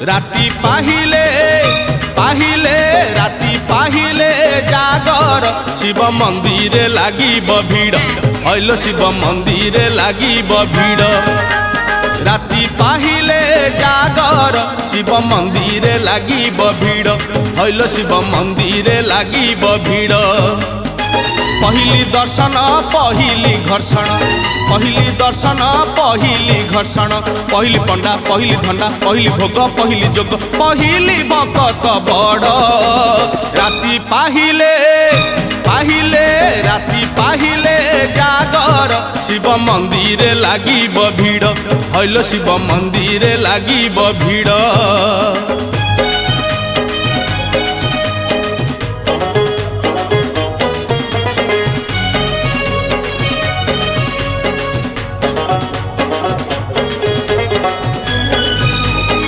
राति पाहिले पाहिले राति पाहिले जागर शिव मंदिर लागिब भीड़ हईल शिव मंदिर लागिब भीड़ राति पाहिले जागर शिव मंदिर लागिब भीड़ हईल शिव मंदिर लागिब भीड़ पहली दर्शन पहली घर्षण पहली दर्शन पहली घर्षण पहली पंडा पहली धंडा पहली भोग पहली जोग पहली भगत बड़ राति पाहिले पाहिले राति पाहिले जागर शिव मंदिर लागिब भीड़ हईल शिव मंदिर लागिब भीड़।